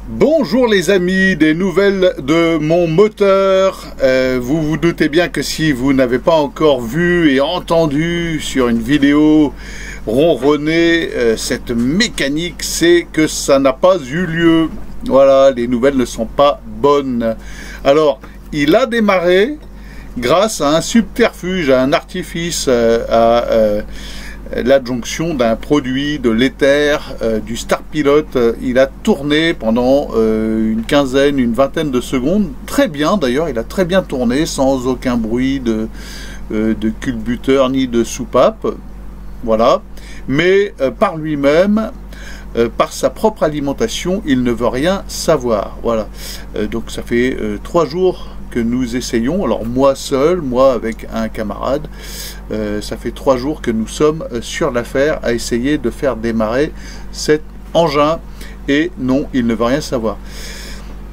Bonjour les amis, des nouvelles de mon moteur. Vous vous doutez bien que si vous n'avez pas encore vu et entendu sur une vidéo ronronner cette mécanique, c'est que ça n'a pas eu lieu. Voilà, les nouvelles ne sont pas bonnes. Alors, il a démarré grâce à un subterfuge, à un artifice, à l'adjonction d'un produit, de l'éther, du Star Pilot. Il a tourné pendant une quinzaine, une vingtaine de secondes, très bien d'ailleurs, il a très bien tourné, sans aucun bruit de culbuteur ni de soupape, voilà, mais par lui-même, par sa propre alimentation, il ne veut rien savoir, voilà. Donc ça fait 3 jours que nous essayons, alors moi seul, moi avec un camarade, ça fait 3 jours que nous sommes sur l'affaire à essayer de faire démarrer cet engin, et non, il ne veut rien savoir.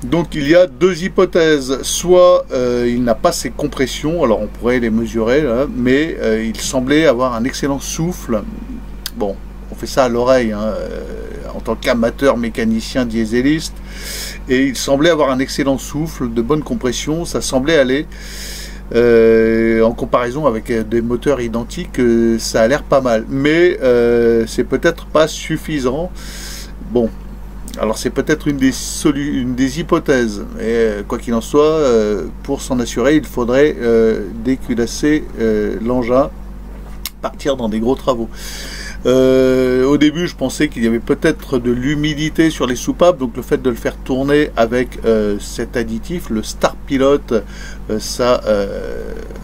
Donc il y a 2 hypothèses, soit il n'a pas ses compressions, alors on pourrait les mesurer, là, mais il semblait avoir un excellent souffle. Bon, on fait ça à l'oreille, hein, en tant qu'amateur mécanicien dieseliste, et il semblait avoir un excellent souffle, de bonne compression, ça semblait aller. En comparaison avec des moteurs identiques, ça a l'air pas mal, mais c'est peut-être pas suffisant. Bon, alors c'est peut-être une des hypothèses, et quoi qu'il en soit, pour s'en assurer, il faudrait déculasser l'engin, partir dans des gros travaux. Au début, je pensais qu'il y avait peut-être de l'humidité sur les soupapes, donc le fait de le faire tourner avec cet additif, le Star Pilot, ça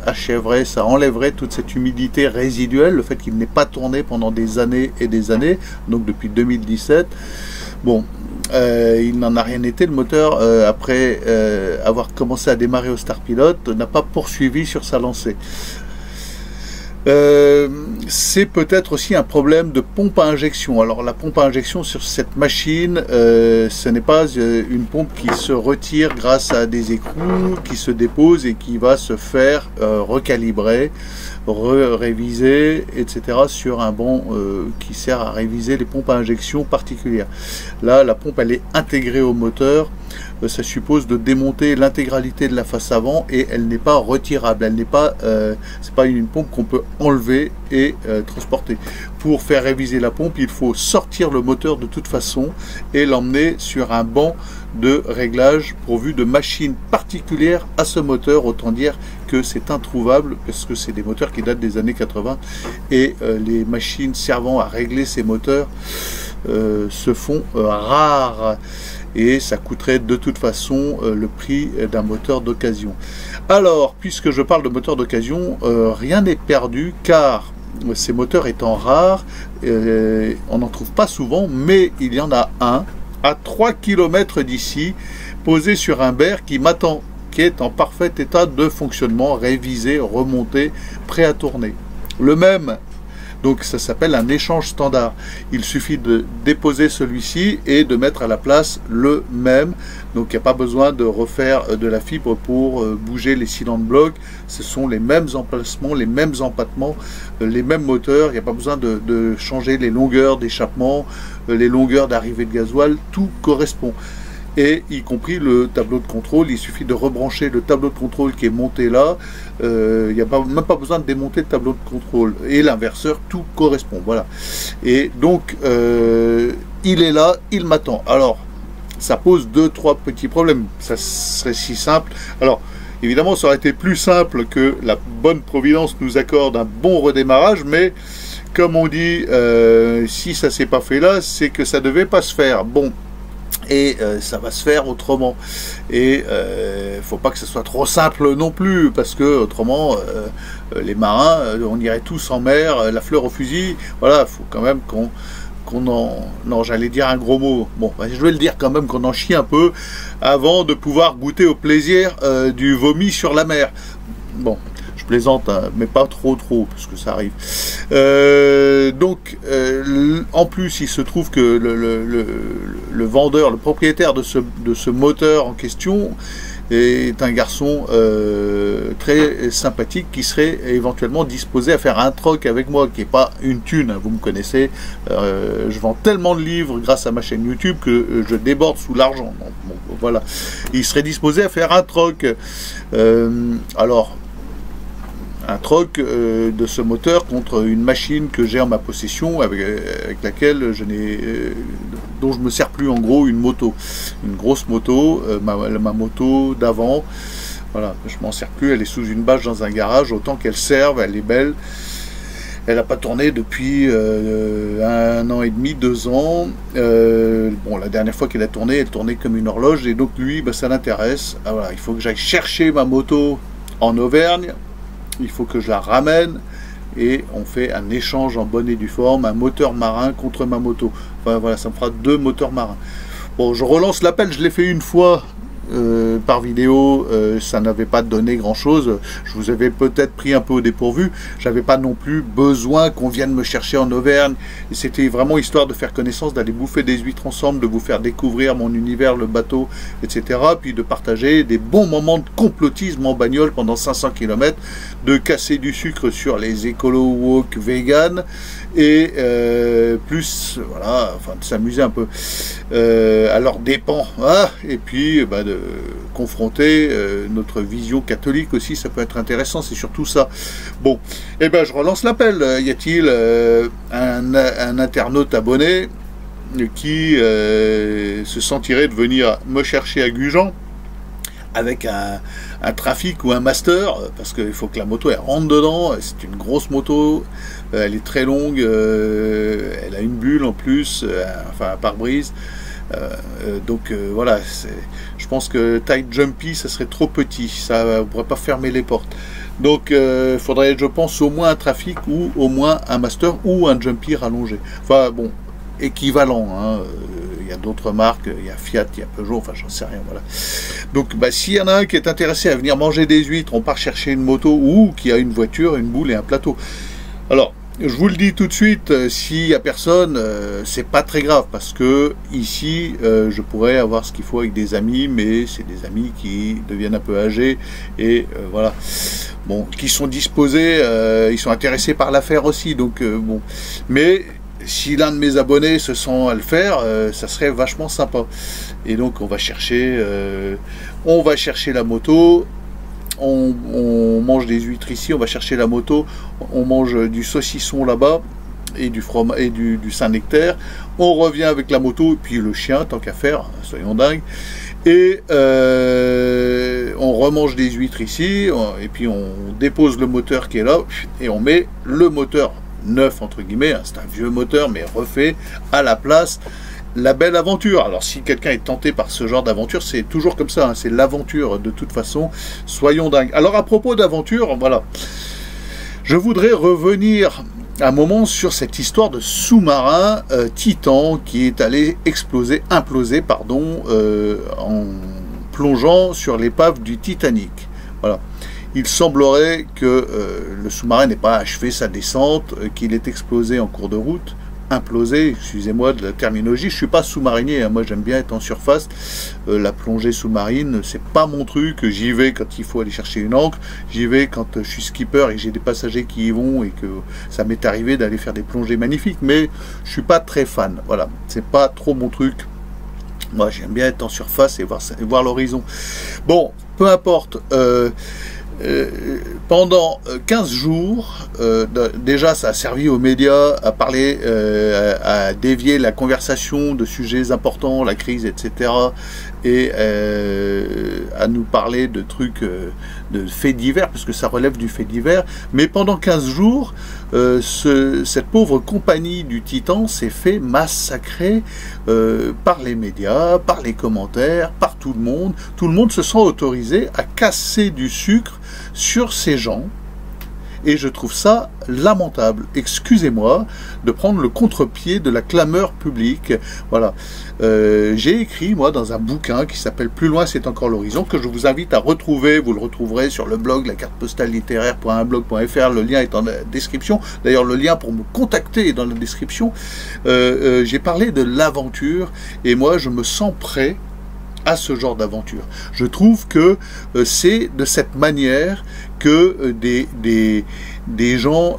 achèverait, ça enlèverait toute cette humidité résiduelle, le fait qu'il n'ait pas tourné pendant des années et des années, donc depuis 2017. Bon, il n'en a rien été, le moteur, après avoir commencé à démarrer au Star Pilot, n'a pas poursuivi sur sa lancée. C'est peut-être aussi un problème de pompe à injection. Alors la pompe à injection sur cette machine, ce n'est pas une pompe qui se retire grâce à des écrous, qui se dépose et qui va se faire recalibrer, réviser, etc. sur un banc qui sert à réviser les pompes à injection particulières. Là, la pompe, elle est intégrée au moteur. Ça suppose de démonter l'intégralité de la face avant, et elle n'est pas retirable. Elle n'est pas, c'est pas une pompe qu'on peut enlever et transporter. Pour faire réviser la pompe, il faut sortir le moteur de toute façon et l'emmener sur un banc de réglage pourvu de machines particulières à ce moteur. Autant dire que c'est introuvable, parce que c'est des moteurs qui datent des années 80, et les machines servant à régler ces moteurs se font rares, et ça coûterait de toute façon le prix d'un moteur d'occasion. Alors, puisque je parle de moteur d'occasion, rien n'est perdu, car ces moteurs étant rares, on n'en trouve pas souvent, mais il y en a un à 3 km d'ici, posé sur un berre qui m'attend, qui est en parfait état de fonctionnement, révisé, remonté, prêt à tourner. Le même. Donc ça s'appelle un échange standard. Il suffit de déposer celui-ci et de mettre à la place le même. Donc il n'y a pas besoin de refaire de la fibre pour bouger les cylindres blocs. Ce sont les mêmes emplacements, les mêmes empattements, les mêmes moteurs. Il n'y a pas besoin de changer les longueurs d'échappement, les longueurs d'arrivée de gasoil. Tout correspond. Et y compris le tableau de contrôle, il suffit de rebrancher le tableau de contrôle qui est monté là, il n'y a même pas besoin de démonter le tableau de contrôle, et l'inverseur, tout correspond, voilà. Et donc, il est là, il m'attend. Alors, ça pose 2-3 petits problèmes, ça serait si simple. Alors, évidemment, ça aurait été plus simple que la bonne providence nous accorde un bon redémarrage, mais comme on dit, si ça s'est pas fait là, c'est que ça devait pas se faire. Bon. Et ça va se faire autrement, et faut pas que ce soit trop simple non plus, parce que autrement les marins, on irait tous en mer, la fleur au fusil. Voilà, faut quand même qu'on en... Non, j'allais dire un gros mot, bon, je vais le dire quand même, qu'on en chie un peu avant de pouvoir goûter au plaisir du vomi sur la mer. Bon, je plaisante, hein, mais pas trop, parce que ça arrive. Donc, en plus, il se trouve que le vendeur, le propriétaire de ce moteur en question, est un garçon très sympathique qui serait éventuellement disposé à faire un troc avec moi, qui n'est pas une thune, hein, vous me connaissez, je vends tellement de livres grâce à ma chaîne YouTube que je déborde sous l'argent. Bon, voilà, il serait disposé à faire un troc. Alors, un troc de ce moteur contre une machine que j'ai en ma possession avec laquelle je n'ai dont je me sers plus, en gros une moto, une grosse moto, ma moto d'avant, voilà, je m'en sers plus, elle est sous une bâche dans un garage, autant qu'elle serve, elle est belle, elle n'a pas tourné depuis 1 an et demi, 2 ans, bon, la dernière fois qu'elle a tourné, elle tournait comme une horloge, et donc lui, bah, ça l'intéresse. Ah, voilà, il faut que j'aille chercher ma moto en Auvergne, il faut que je la ramène et on fait un échange en bonne et due forme, un moteur marin contre ma moto. Enfin voilà, ça me fera 2 moteurs marins. Bon, je relance l'appel, je l'ai fait une fois par vidéo, ça n'avait pas donné grand chose, je vous avais peut-être pris un peu au dépourvu, j'avais pas non plus besoin qu'on vienne me chercher en Auvergne, et c'était vraiment histoire de faire connaissance, d'aller bouffer des huîtres ensemble, de vous faire découvrir mon univers, le bateau, etc., puis de partager des bons moments de complotisme en bagnole pendant 500 km, de casser du sucre sur les écolo walk vegan, et plus, voilà, enfin de s'amuser un peu à leurs dépens, hein, et puis bah, de confronter notre vision catholique aussi, ça peut être intéressant, c'est surtout ça. Bon, et ben je relance l'appel, y a-t-il un internaute abonné qui se sentirait de venir me chercher à Gujan avec un trafic ou un master, parce qu'il faut que la moto elle rentre dedans, c'est une grosse moto, elle est très longue, elle a une bulle en plus, enfin un pare-brise, donc voilà, je pense que taille jumpy ça serait trop petit, ça ne pourrait pas fermer les portes, donc il faudrait, je pense, au moins un trafic ou au moins un master ou un jumpy rallongé, enfin bon, équivalent, hein. Il y a d'autres marques, il y a Fiat, il y a Peugeot, enfin j'en sais rien, voilà. Donc bah, s'il y en a un qui est intéressé à venir manger des huîtres, on part chercher une moto, ou qui a une voiture, une boule et un plateau. Alors, je vous le dis tout de suite, s'il n'y a personne, c'est pas très grave, parce que ici, je pourrais avoir ce qu'il faut avec des amis, mais c'est des amis qui deviennent un peu âgés, et voilà, bon, qui sont disposés, ils sont intéressés par l'affaire aussi, donc bon, mais si l'un de mes abonnés se sent à le faire, ça serait vachement sympa. Et donc on va chercher la moto, on mange des huîtres ici, on va chercher la moto, on mange du saucisson là-bas et du fromage et du Saint-Nectaire, on revient avec la moto et puis le chien, tant qu'à faire, soyons dingues, et on remange des huîtres ici, et puis on dépose le moteur qui est là et on met le moteur neuf entre guillemets, hein, c'est un vieux moteur mais refait à la place, la belle aventure. Alors si quelqu'un est tenté par ce genre d'aventure, c'est toujours comme ça, hein, c'est l'aventure de toute façon, soyons dingues. Alors à propos d'aventure, voilà, je voudrais revenir un moment sur cette histoire de sous-marin Titan qui est allé imploser pardon, en plongeant sur l'épave du Titanic. Voilà. Il semblerait que le sous-marin n'ait pas achevé sa descente, qu'il est explosé en cours de route, implosé, excusez-moi de la terminologie, je ne suis pas sous-marinier, hein, moi j'aime bien être en surface, la plongée sous-marine, c'est pas mon truc, j'y vais quand il faut aller chercher une ancre, j'y vais quand je suis skipper et que j'ai des passagers qui y vont et que ça m'est arrivé d'aller faire des plongées magnifiques, mais je suis pas très fan, voilà, c'est pas trop mon truc. Moi j'aime bien être en surface et voir l'horizon. Bon, peu importe, pendant 15 jours, déjà ça a servi aux médias à parler, à dévier la conversation de sujets importants, la crise, etc. Et à nous parler de trucs, de faits divers, parce que ça relève du fait divers. Mais pendant 15 jours, cette pauvre compagnie du Titan s'est fait massacrer par les médias, par les commentaires, par tout le monde. Tout le monde se sent autorisé à casser du sucre sur ces gens, et je trouve ça lamentable. Excusez-moi de prendre le contre-pied de la clameur publique. Voilà, j'ai écrit moi dans un bouquin qui s'appelle Plus loin c'est encore l'horizon, que je vous invite à retrouver. Vous le retrouverez sur le blog la carte postale littéraire.unblog.fr, le lien est dans la description. D'ailleurs le lien pour me contacter est dans la description. J'ai parlé de l'aventure, et moi je me sens prêt à ce genre d'aventure. Je trouve que c'est de cette manière que des gens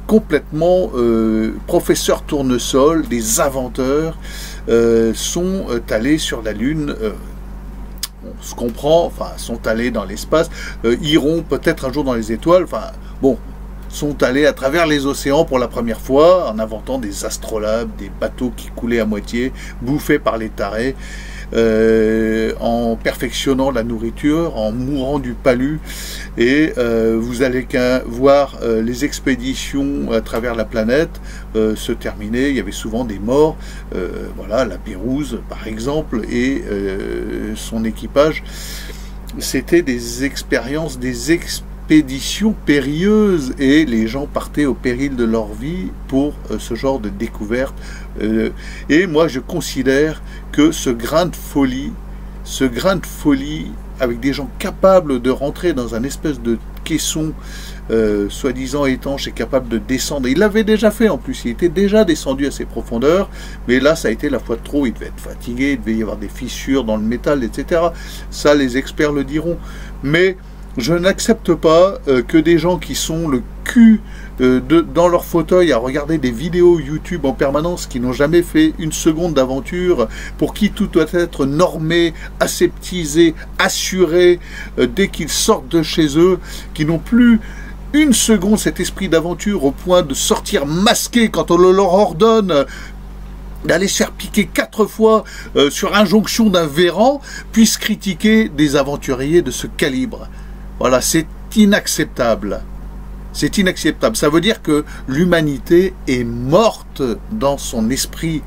complètement professeurs tournesol, des inventeurs, sont allés sur la Lune. On se comprend, enfin, sont allés dans l'espace, iront peut-être un jour dans les étoiles, enfin, bon, sont allés à travers les océans pour la première fois, en inventant des astrolabes, des bateaux qui coulaient à moitié, bouffés par les tarés, en perfectionnant la nourriture, en mourant du palu, et vous allez voir les expéditions à travers la planète se terminer. Il y avait souvent des morts, voilà, la Pérouse par exemple, et son équipage. C'était des expériences, des expéditions périlleuses, et les gens partaient au péril de leur vie pour ce genre de découverte. Et moi je considère que ce grain de folie avec des gens capables de rentrer dans un espèce de caisson soi-disant étanche et capable de descendre, il l'avait déjà fait en plus, il était déjà descendu à ses profondeurs, mais là ça a été la fois de trop, il devait être fatigué, il devait y avoir des fissures dans le métal, etc. Ça les experts le diront, mais je n'accepte pas que des gens qui sont le cul dans leur fauteuil à regarder des vidéos YouTube en permanence, qui n'ont jamais fait une seconde d'aventure, pour qui tout doit être normé, aseptisé, assuré dès qu'ils sortent de chez eux, qui n'ont plus une seconde cet esprit d'aventure au point de sortir masqués quand on leur ordonne d'aller se faire piquer 4 fois sur injonction d'un véran, puissent critiquer des aventuriers de ce calibre. Voilà, c'est inacceptable. C'est inacceptable. Ça veut dire que l'humanité est morte dans son esprit.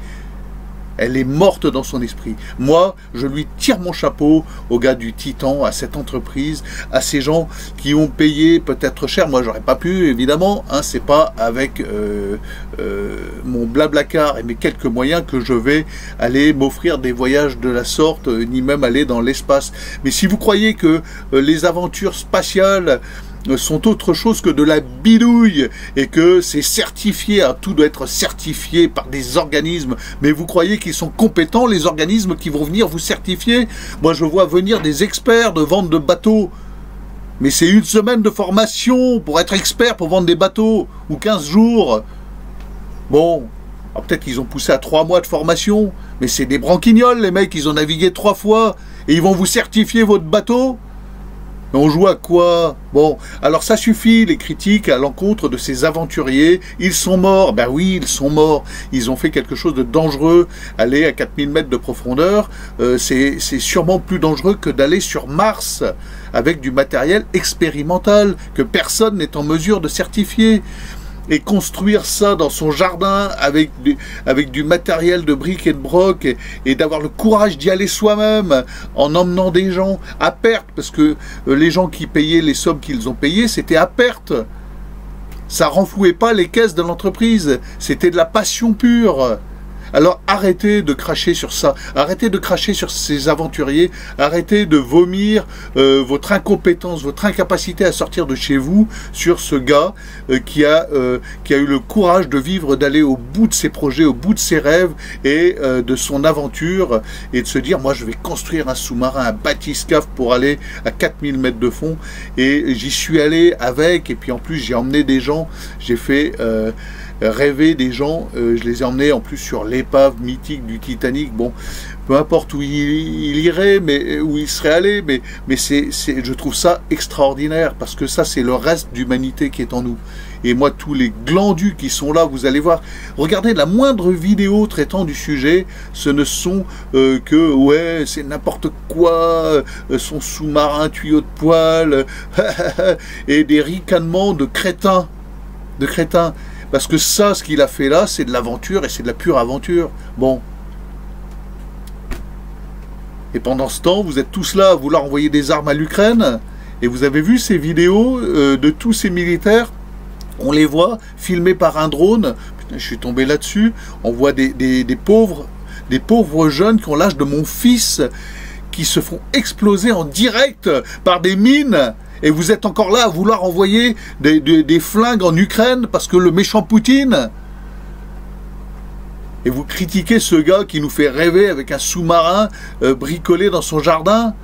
Elle est morte dans son esprit. Moi, je lui tire mon chapeau aux gars du Titan, à cette entreprise, à ces gens qui ont payé peut-être cher. Moi, j'aurais pas pu, évidemment. Hein, c'est pas avec mon blablacar et mes quelques moyens que je vais aller m'offrir des voyages de la sorte, ni même aller dans l'espace. Mais si vous croyez que les aventures spatiales sont autre chose que de la bidouille et que c'est certifié, hein, tout doit être certifié par des organismes, mais vous croyez qu'ils sont compétents, les organismes qui vont venir vous certifier? Moi je vois venir des experts de vente de bateaux, mais c'est 1 semaine de formation pour être expert pour vendre des bateaux, ou 15 jours. Bon, peut-être qu'ils ont poussé à 3 mois de formation, mais c'est des branquignoles les mecs, ils ont navigué 3 fois et ils vont vous certifier votre bateau. On joue à quoi? Bon, alors ça suffit, les critiques à l'encontre de ces aventuriers. Ils sont morts. Ben oui, ils sont morts. Ils ont fait quelque chose de dangereux. Aller à 4000 mètres de profondeur, c'est sûrement plus dangereux que d'aller sur Mars avec du matériel expérimental que personne n'est en mesure de certifier. Et construire ça dans son jardin avec du matériel de briques et de broc, et d'avoir le courage d'y aller soi-même en emmenant des gens à perte, parce que les gens qui payaient les sommes qu'ils ont payées, c'était à perte. Ça renflouait pas les caisses de l'entreprise, c'était de la passion pure. Alors arrêtez de cracher sur ça, arrêtez de cracher sur ces aventuriers, arrêtez de vomir votre incompétence, votre incapacité à sortir de chez vous sur ce gars qui a eu le courage de vivre, d'aller au bout de ses projets, au bout de ses rêves et de son aventure, et de se dire moi je vais construire un sous-marin, un bathyscaphe pour aller à 4000 mètres de fond, et j'y suis allé avec, et puis en plus j'ai emmené des gens, j'ai fait rêver des gens, je les ai emmenés en plus sur l'épave mythique du Titanic. Bon, peu importe où il irait, mais où il serait allé, mais je trouve ça extraordinaire, parce que ça c'est le reste d'humanité qui est en nous. Et moi, tous les glandus qui sont là, vous allez voir, regardez la moindre vidéo traitant du sujet, ce ne sont que, ouais, c'est n'importe quoi, son sous-marin, tuyau de poêle, et des ricanements de crétins, parce que ça, ce qu'il a fait là, c'est de l'aventure, et c'est de la pure aventure. Bon. Et pendant ce temps, vous êtes tous là à vouloir envoyer des armes à l'Ukraine, et vous avez vu ces vidéos de tous ces militaires, on les voit filmés par un drone. Putain, je suis tombé là-dessus. On voit des pauvres jeunes qui ont l'âge de mon fils, qui se font exploser en direct par des mines. Et vous êtes encore là à vouloir envoyer des flingues en Ukraine parce que le méchant Poutine. Et vous critiquez ce gars qui nous fait rêver avec un sous-marin bricolé dans son jardin.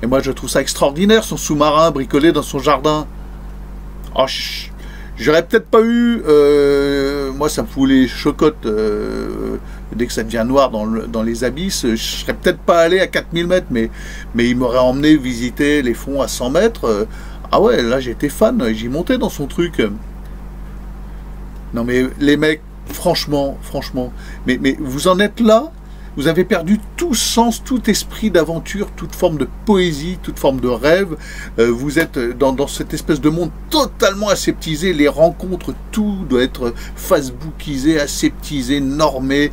Et moi, je trouve ça extraordinaire, son sous-marin bricolé dans son jardin. Oh, j'aurais peut-être pas eu... moi, ça me fout les chocottes dès que ça devient noir dans les abysses. Je serais peut-être pas allé à 4000 mètres, mais il m'aurait emmené visiter les fonds à 100 mètres. Ah ouais, là, j'étais fan. J'y montais dans son truc. Non, mais les mecs, franchement, mais vous en êtes là, vous avez perdu tout sens, tout esprit d'aventure, toute forme de poésie, toute forme de rêve. Vous êtes dans cette espèce de monde totalement aseptisé. Les rencontres, tout doit être facebookisé, aseptisé, normé.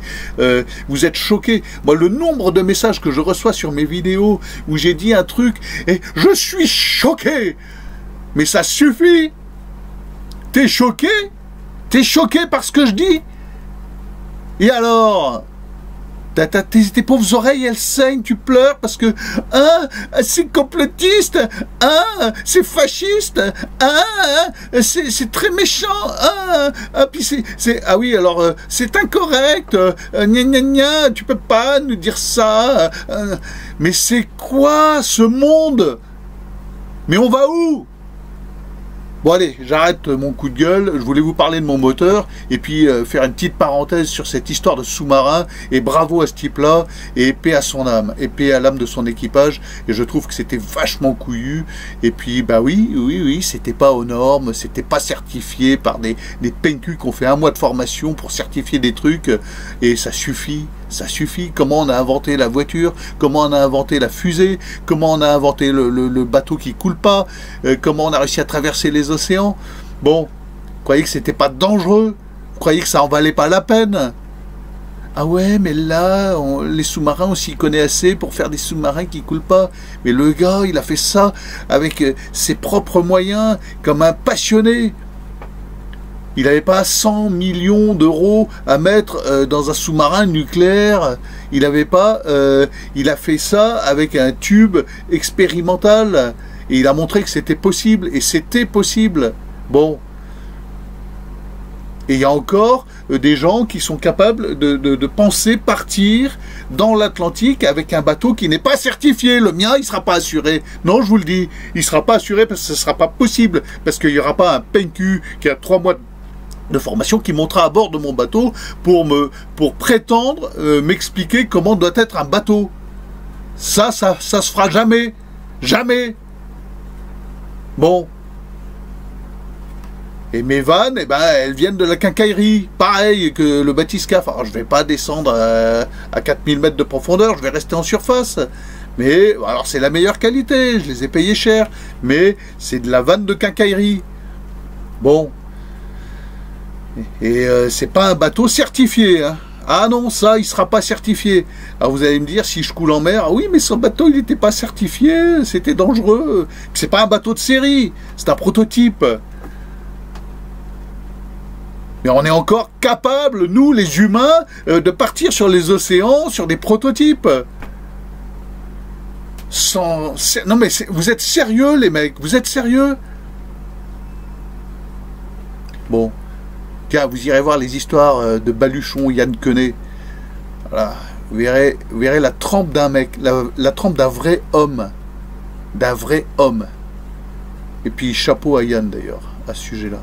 Vous êtes choqués. Moi, le nombre de messages que je reçois sur mes vidéos où j'ai dit un truc et je suis choqué. Mais ça suffit. T'es choqué? T'es choqué par ce que je dis? Et alors? Tes pauvres oreilles, elles saignent, tu pleures parce que c'est complotiste, c'est fasciste, c'est très méchant, puis ah oui, alors c'est incorrect, gna gna gna, tu peux pas nous dire ça, mais c'est quoi ce monde? Mais on va où? Bon allez, j'arrête mon coup de gueule, je voulais vous parler de mon moteur, et puis faire une petite parenthèse sur cette histoire de sous-marin, et bravo à ce type-là, et paix à son âme, et paix à l'âme de son équipage, et je trouve que c'était vachement couillu, et puis bah oui, c'était pas aux normes, c'était pas certifié par des PNQ qui ont fait 1 mois de formation pour certifier des trucs, et ça suffit. Ça suffit. Comment on a inventé la voiture, comment on a inventé la fusée, comment on a inventé le bateau qui coule pas, comment on a réussi à traverser les océans. Bon, vous croyez que c'était pas dangereux? Vous croyez que ça en valait pas la peine? Ah ouais, mais là, les sous-marins, on s'y connaît assez pour faire des sous-marins qui coulent pas. Mais le gars, il a fait ça avec ses propres moyens, comme un passionné. Il n'avait pas 100 millions d'euros à mettre dans un sous-marin nucléaire. Il n'avait pas... il a fait ça avec un tube expérimental. Et il a montré que c'était possible. Et c'était possible. Bon. Et il y a encore des gens qui sont capables de penser partir dans l'Atlantique avec un bateau qui n'est pas certifié. Le mien, il ne sera pas assuré. Non, je vous le dis. Il ne sera pas assuré parce que ce ne sera pas possible. Parce qu'il n'y aura pas un PNQ qui a 3 mois de formation qui montera à bord de mon bateau pour prétendre m'expliquer comment doit être un bateau. Ça se fera jamais. Jamais. Bon. Et mes vannes, eh ben, elles viennent de la quincaillerie. Pareil que le bathyscaphe. Alors, je ne vais pas descendre à 4000 mètres de profondeur, je vais rester en surface. Mais, alors, c'est la meilleure qualité, je les ai payés cher. Mais c'est de la vanne de quincaillerie. Bon. Et c'est pas un bateau certifié, hein. Ah non, ça, il sera pas certifié. Alors vous allez me dire, si je coule en mer, ah oui, mais son bateau, il n'était pas certifié, c'était dangereux. C'est pas un bateau de série, c'est un prototype. Mais on est encore capables, nous, les humains, de partir sur les océans, sur des prototypes. Non mais vous êtes sérieux, les mecs, vous êtes sérieux? Bon. Car vous irez voir les histoires de Baluchon, Yann Quenet. Voilà. Vous verrez la trempe d'un mec, la trempe d'un vrai homme. D'un vrai homme. Et puis chapeau à Yann d'ailleurs, à ce sujet-là.